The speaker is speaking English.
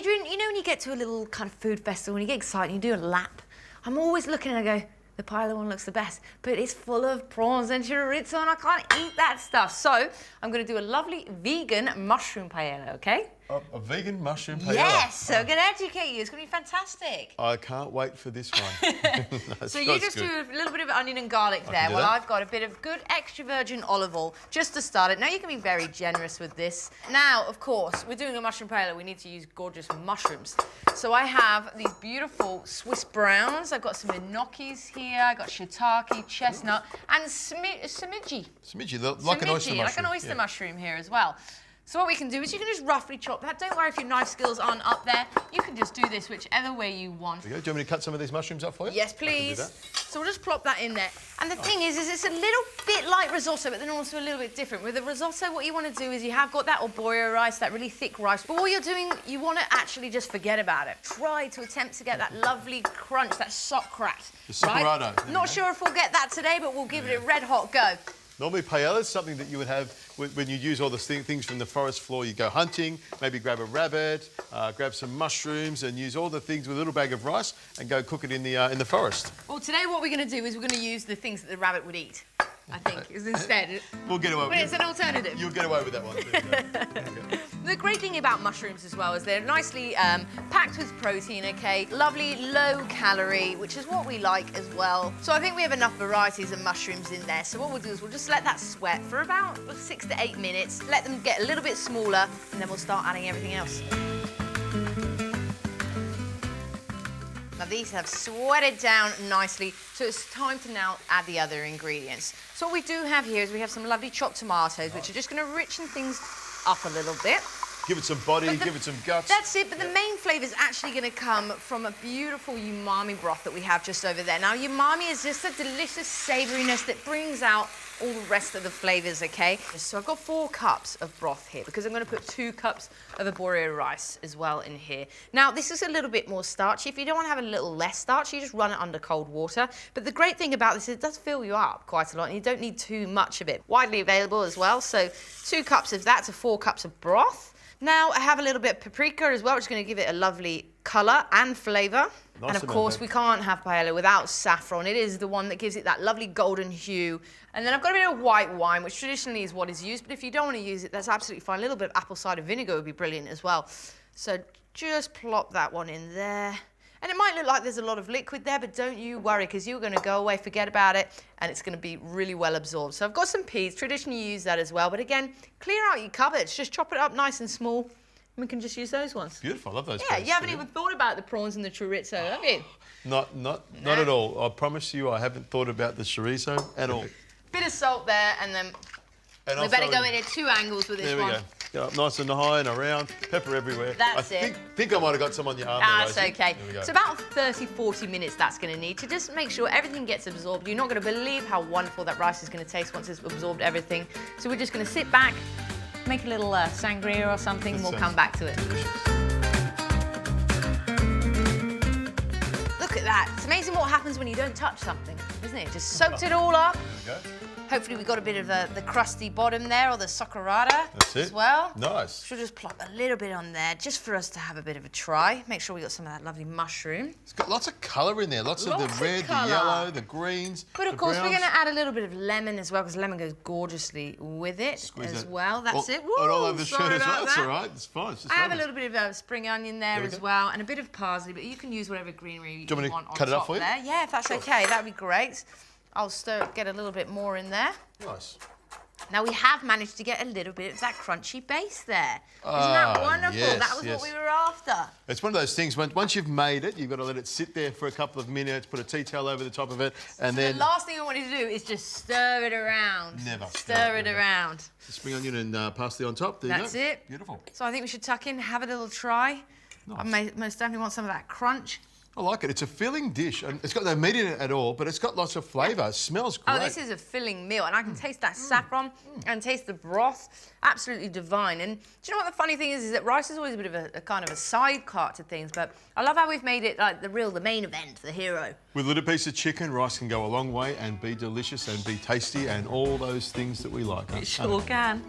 Adrian, you know when you get to a little kind of food festival and you get excited and you do a lap, I'm always looking and I go, the Paella one looks the best, but it's full of prawns and chorizo and I can't eat that stuff. So I'm going to do a lovely vegan mushroom paella, okay? A vegan mushroom paella? Yes, so I'm going to educate you. It's going to be fantastic. I can't wait for this one. So you just do a little bit of onion and garlic there. Well, I've got a bit of good extra virgin olive oil just to start it. Now, you can be very generous with this. Now, of course, we're doing a mushroom paella. We need to use gorgeous mushrooms. So I have these beautiful Swiss browns. I've got some gnocchis here. I've got shiitake, chestnut, and samiji. Samiji, like an oyster mushroom. Like an oyster mushroom here as well. So what we can do is you can just roughly chop that. Don't worry if your knife skills aren't up there. You can just do this whichever way you want. There you go. Do you want me to cut some of these mushrooms up for you? Yes, please. So we'll just plop that in there. And the thing is it's a little bit like risotto, but then also a little bit different. With the risotto, what you want to do is you have got that arborio rice, that really thick rice. But what you're doing, you want to actually just forget about it. Try to attempt to get that lovely crunch, that socrat. The soccerado. Right? Not sure if we'll get that today, but we'll give it a red hot go. Normally paella is something that you would have when you use all the things from the forest floor. You go hunting, maybe grab a rabbit, grab some mushrooms and use all the things with a little bag of rice and go cook it in the forest. Well, today what we're going to do is we're going to use the things that the rabbit would eat, I think, is instead. We'll get away with it. But it's an alternative. You'll get away with that one. The great thing about mushrooms as well is they're nicely packed with protein, okay? Lovely, low calorie, which is what we like as well. So I think we have enough varieties of mushrooms in there. So what we'll do is we'll just let that sweat for about 6 to 8 minutes, let them get a little bit smaller, and then we'll start adding everything else. Now these have sweated down nicely, so it's time to now add the other ingredients. So what we do have here is we have some lovely chopped tomatoes, which are just going to richen things up a little bit. Give it some body, give it some guts. That's it, but the main flavour is actually going to come from a beautiful umami broth that we have just over there. Now, umami is just a delicious savouriness that brings out all the rest of the flavours, okay? So I've got 4 cups of broth here because I'm going to put 2 cups of arborio rice as well in here. Now, this is a little bit more starchy. If you don't want to have a little less starch, you just run it under cold water. But the great thing about this is it does fill you up quite a lot and you don't need too much of it. Widely available as well, so 2 cups of that to 4 cups of broth. Now I have a little bit of paprika as well, which is going to give it a lovely colour and flavour. Nice. And of course, we can't have paella without saffron. It is the one that gives it that lovely golden hue. And then I've got a bit of white wine, which traditionally is what is used, but if you don't want to use it, that's absolutely fine. A little bit of apple cider vinegar would be brilliant as well. So just plop that one in there. And it might look like there's a lot of liquid there, but don't you worry, because you're going to go away, forget about it, and it's going to be really well absorbed. So I've got some peas. Traditionally, you use that as well. But again, clear out your cupboards. Just chop it up nice and small, and we can just use those ones. Beautiful. I love those Yeah, peas. you haven't even thought about the prawns and the chorizo, have you? Not at all. I promise you, I haven't thought about the chorizo at all. Bit of salt there, and then we better go in at 2 angles with this one. There we go. Get up nice and high and around, pepper everywhere. That's I think I might have got some on your arm. That's there, okay. There we go. So about 30-40 minutes that's going to need to just make sure everything gets absorbed. You're not going to believe how wonderful that rice is going to taste once it's absorbed everything. So we're just going to sit back, make a little sangria or something, and we'll come back to it. Look at that. It's amazing what happens when you don't touch something, isn't it? Just soaked it all up. There we go. Hopefully we got a bit of the crusty bottom there, or the soccerata as well. Nice. Should just plop a little bit on there, just for us to have a bit of a try. Make sure we got some of that lovely mushroom. It's got lots of colour in there, lots of the red, the yellow, the greens, but of course, we're going to add a little bit of lemon as well, because lemon goes gorgeously with it as well. That's it. Woo, all over the shirt as well. That's all right. It's fine. It's just I have a little bit of spring onion there as well, and a bit of parsley, but you can use whatever greenery you want on cut it up top for you? there. Yeah, if that's okay, that'd be great. I'll get a little bit more in there. Nice. Now we have managed to get a little bit of that crunchy base there. Isn't that wonderful? Yes, that was what we were after. It's one of those things, once you've made it, you've got to let it sit there for a couple of minutes, put a tea towel over the top of it, and then... The last thing I want you to do is just stir it around. Never. Stir it around. Spring onion and parsley on top. There you go. That's it. Beautiful. So I think we should tuck in, have a little try. Nice. I most definitely want some of that crunch. I like it. It's a filling dish. And it's got no meat in it at all, but it's got lots of flavour. It smells great. Oh, this is a filling meal, and I can taste that saffron and taste the broth. Absolutely divine. And do you know what the funny thing is that rice is always a bit of a kind of a side cart to things, but I love how we've made it like the main event, the hero. With a little piece of chicken, rice can go a long way and be delicious and be tasty and all those things that we like. It sure can.